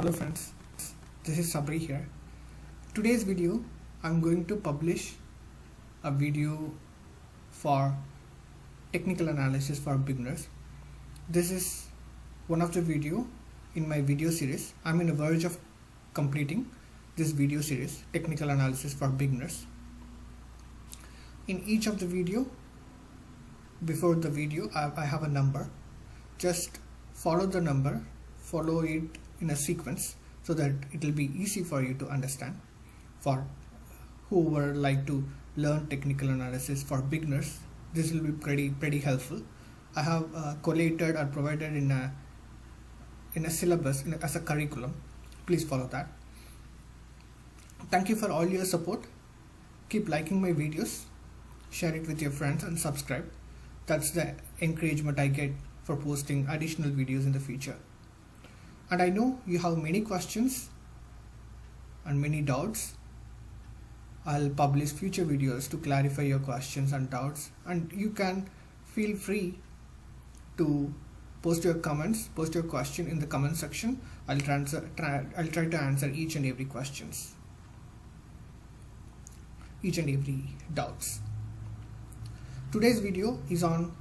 Hello friends, this is Sabri here. Today's video I'm going to publish a video for technical analysis for beginners. This is one of the video in my video series. I'm in the verge of completing this video series, technical analysis for beginners. In each of the video, before the video I have a number. Just follow the number, follow it in a sequence so that it will be easy for you to understand. For whoever like to learn technical analysis for beginners, this will be pretty helpful. I have collated or provided in a syllabus as a curriculum. Please follow that. Thank you for all your support. Keep liking my videos, share it with your friends and subscribe. That's the encouragement I get for posting additional videos in the future. And I know you have many questions and many doubts. I'll publish future videos to clarify your questions and doubts, and you can feel free to post your comments, post your question in the comment section. I'll try to answer each and every questions, each and every doubts. Today's video is on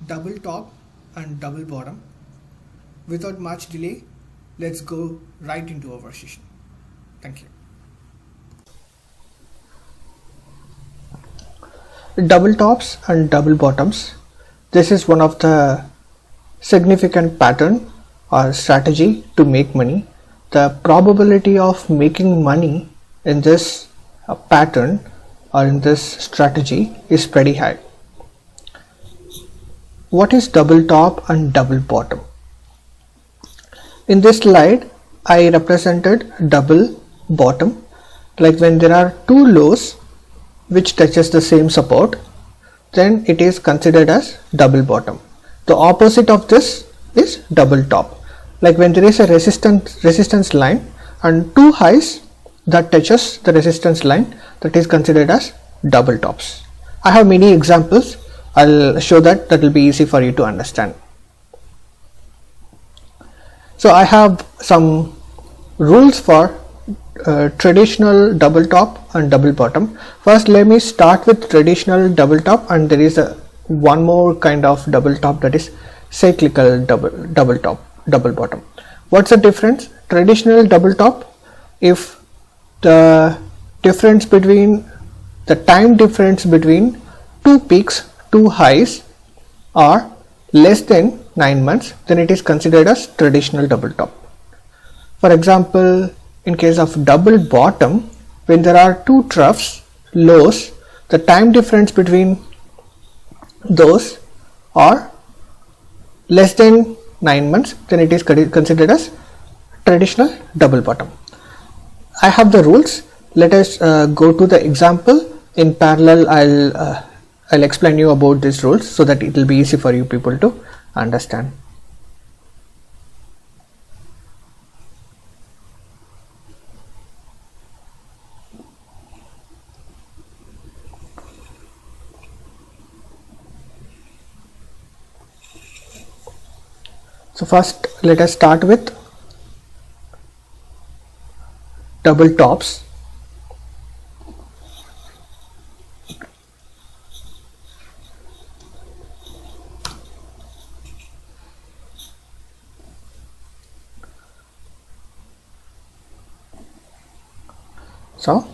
double top and double bottom. Without much delay, let's go right into our session. Thank you. Double tops and double bottoms. This is one of the significant pattern or strategy to make money. The probability of making money in this pattern or in this strategy is pretty high. What is double top and double bottom? In this slide, I represented double bottom, like when there are two lows which touches the same support, then it is considered as double bottom. The opposite of this is double top, like when there is a resistance line and two highs that touches the resistance line, that is considered as double tops. I have many examples. I'll show that will be easy for you to understand. So I have some rules for traditional double top and double bottom. First, let me start with traditional double top, and there is one more kind of double top, that is cyclical double bottom. What's the difference? Traditional double top, if the time difference between two peaks, two highs are less than 9 months, then it is considered as traditional double top. For example, in case of double bottom, when there are two troughs, lows, the time difference between those are less than 9 months, then it is considered as traditional double bottom. I have the rules. Let us go to the example. In parallel, I'll explain you about these rules so that it will be easy for you people to understand. So first, let us start with double tops. So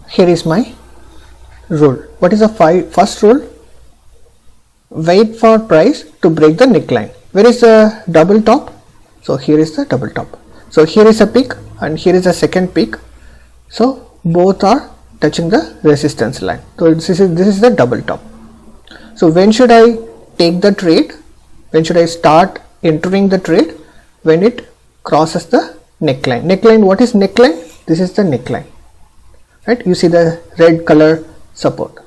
here is my rule. What is the first rule? Wait for price to break the neckline. Where is the double top? So here is the double top. So here is a peak and here is a second peak. So both are touching the resistance line. So this is the double top. So when should I take the trade? When should I start entering the trade? When it crosses the neckline. Neckline, what is neckline? This is the neckline. Right? You see the red color support.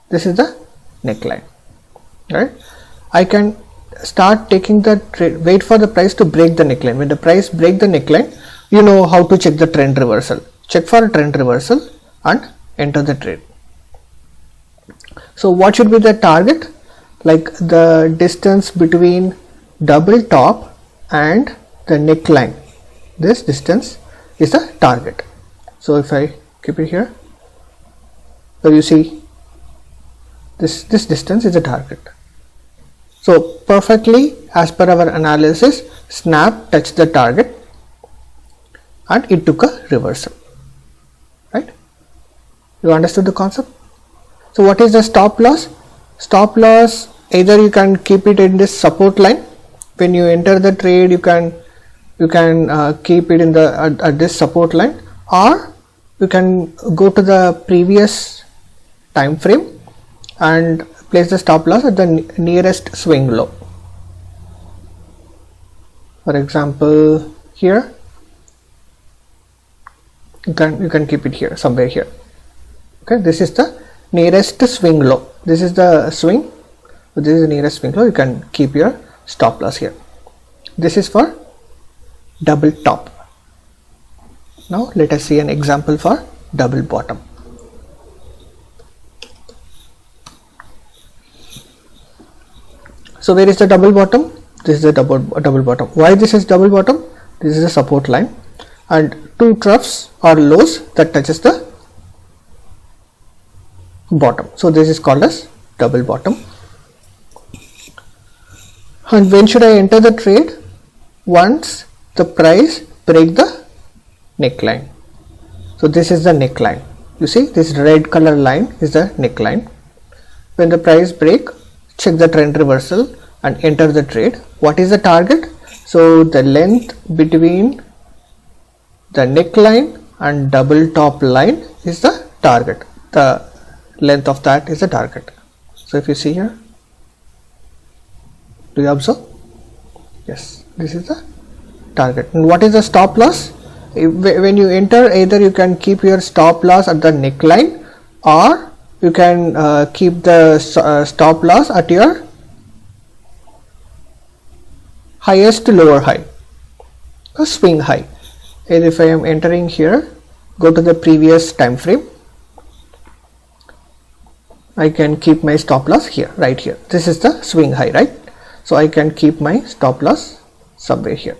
This is the neckline. Right? I can start taking the trade, wait for the price to break the neckline. When the price break the neckline, you know how to check the trend reversal. Check for a trend reversal and enter the trade. So what should be the target? Like the distance between double top and the neckline. this distance is the target. So if I keep it here, so you see this distance is a target. So perfectly as per our analysis, snap touched the target and it took a reversal, right? You understood the concept? So what is the stop loss? Stop loss, either you can keep it in this support line. When you enter the trade, you can keep it in the at this support line, or you can go to the previous time frame and place the stop loss at the nearest swing low. For example, here you can keep it here, somewhere here. Okay, this is the nearest swing low. This is the swing. So this is the nearest swing low. You can keep your stop loss here. This is for double top. Now let us see an example for double bottom. So where is the double bottom? This is the double bottom. Why this is double bottom? This is a support line and two troughs or lows that touches the bottom. So this is called as double bottom. And when should I enter the trade? Once the price break the neckline. So this is the neckline. You see this red color line is the neckline. When the price break, check the trend reversal and enter the trade. What is the target? So the length between the neckline and double top line is the target. The length of that is the target. So if you see here, do you observe? Yes, this is the target. And what is the stop loss? When you enter, either you can keep your stop loss at the neckline, or you can keep the stop loss at your highest to lower high, a swing high. And if I am entering here, go to the previous time frame, I can keep my stop loss here, right here. This is the swing high, right? So I can keep my stop loss somewhere here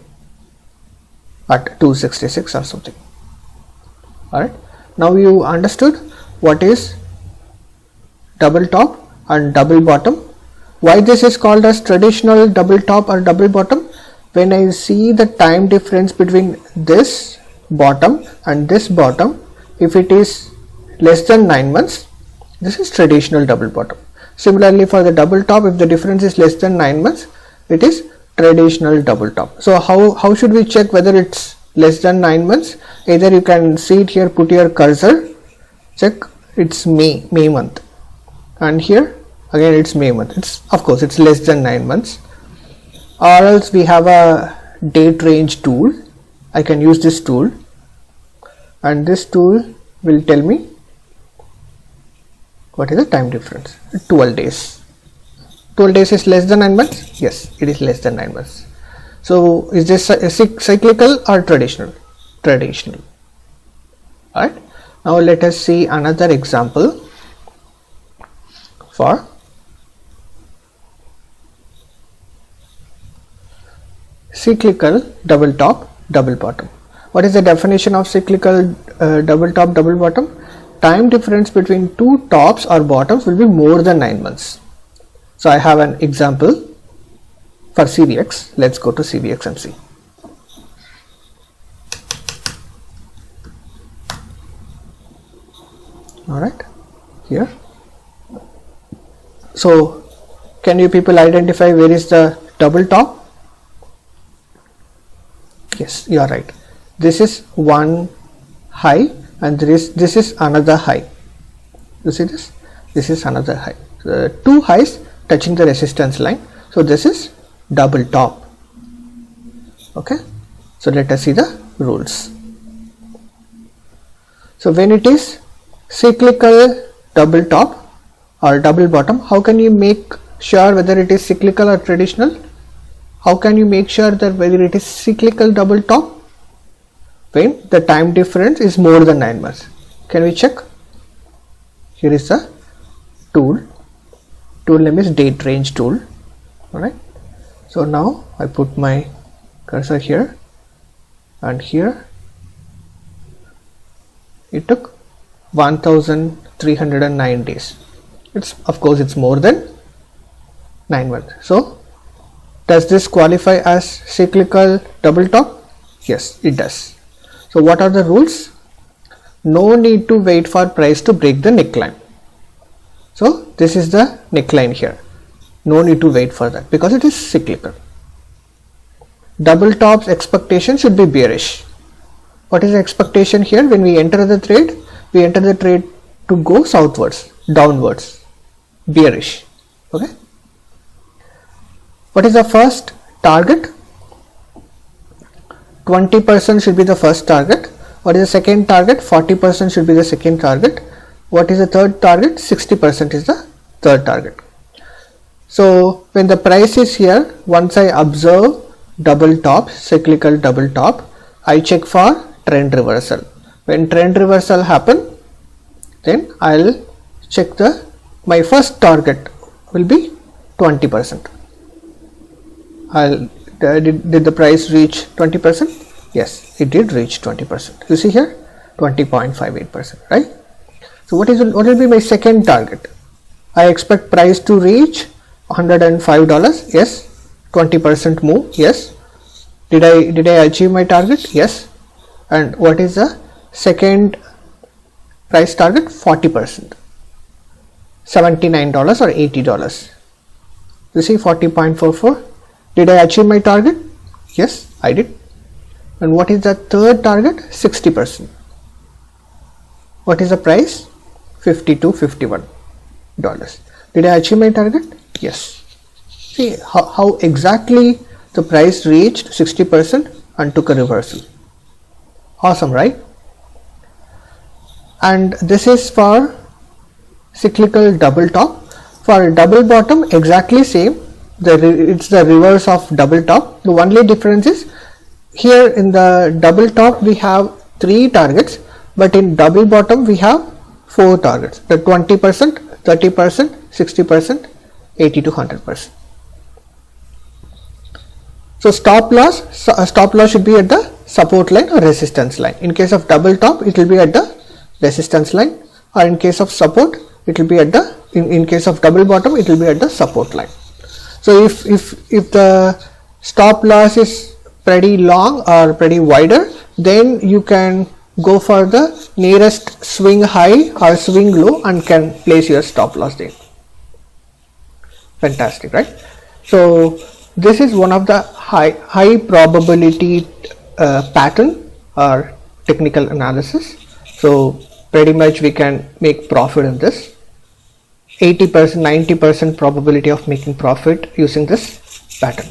at 266 or something. Alright, now you understood what is double top and double bottom. Why this is called as traditional double top or double bottom? When I see the time difference between this bottom and this bottom, if it is less than 9 months, this is traditional double bottom. Similarly for the double top, if the difference is less than 9 months, it is traditional double top. So how should we check whether it's less than 9 months? Either you can see it here, put your cursor, check it's May month, and here again it's May month. It's of course it's less than 9 months. Or else we have a date range tool. I can use this tool, and this tool will tell me what is the time difference. 12 days. 12 days is less than 9 months? Yes, it is less than 9 months. So is this cyclical or traditional? Traditional. Alright. Now let us see another example for cyclical double top, double bottom. What is the definition of cyclical double top, double bottom? Time difference between two tops or bottoms will be more than 9 months. So I have an example for CVX. Let's go to CVX and see. Alright, here. So can you people identify where is the double top? Yes, you are right. This is one high and this is another high. You see this? This is another high. Two highs touching the resistance line. So this is double top. Okay. So let us see the rules. So when it is cyclical double top or double bottom, how can you make sure whether it is cyclical or traditional? How can you make sure that whether it is cyclical double top? When the time difference is more than 9 months. Can we check? Here is the tool. Tool name is date range tool. Alright. So now I put my cursor here and here it took 1309 days. Of course it's more than 9 months. So does this qualify as cyclical double top? Yes, it does. So what are the rules? No need to wait for price to break the neckline. So this is the neckline here. No need to wait for that because it is cyclical. Double top's expectation should be bearish. What is the expectation here? When we enter the trade, we enter the trade to go southwards, downwards, bearish. Okay. What is the first target? 20% should be the first target. What is the second target? 40% should be the second target. What is the third target? 60% is the third target. So when the price is here, once I observe double top, cyclical double top, I check for trend reversal. When trend reversal happen, then I'll check my first target will be 20%. Did the price reach 20%? Yes, it did reach 20%. You see here 20.58%, right? So what will be my second target? I expect price to reach $105. Yes. 20% move. Yes. Did I achieve my target? Yes. And what is the second price target? 40%. $79 or $80. You see 40.44. Did I achieve my target? Yes, I did. And what is the third target? 60%. What is the price? $52.51. Did I achieve my target? Yes. See how exactly the price reached 60% and took a reversal. Awesome, right? And this is for cyclical double top. For double bottom, exactly same. It's the reverse of double top. The only difference is here in the double top we have 3 targets, but in double bottom we have 4 targets. The 20%, 30%, 60%, 80 to 100%. So stop loss should be at the support line or resistance line. In case of double top, it will be at the resistance line, or in case of support, it will be at the in case of double bottom, it will be at the support line. So if the stop loss is pretty long or pretty wider, then you can go for the nearest swing high or swing low and can place your stop loss there. Fantastic, right? So this is one of the high probability pattern or technical analysis. So pretty much we can make profit in this. 80%, 90% probability of making profit using this pattern.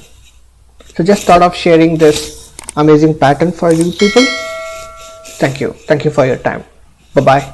So just thought of sharing this amazing pattern for you people. Thank you for your time. Bye bye.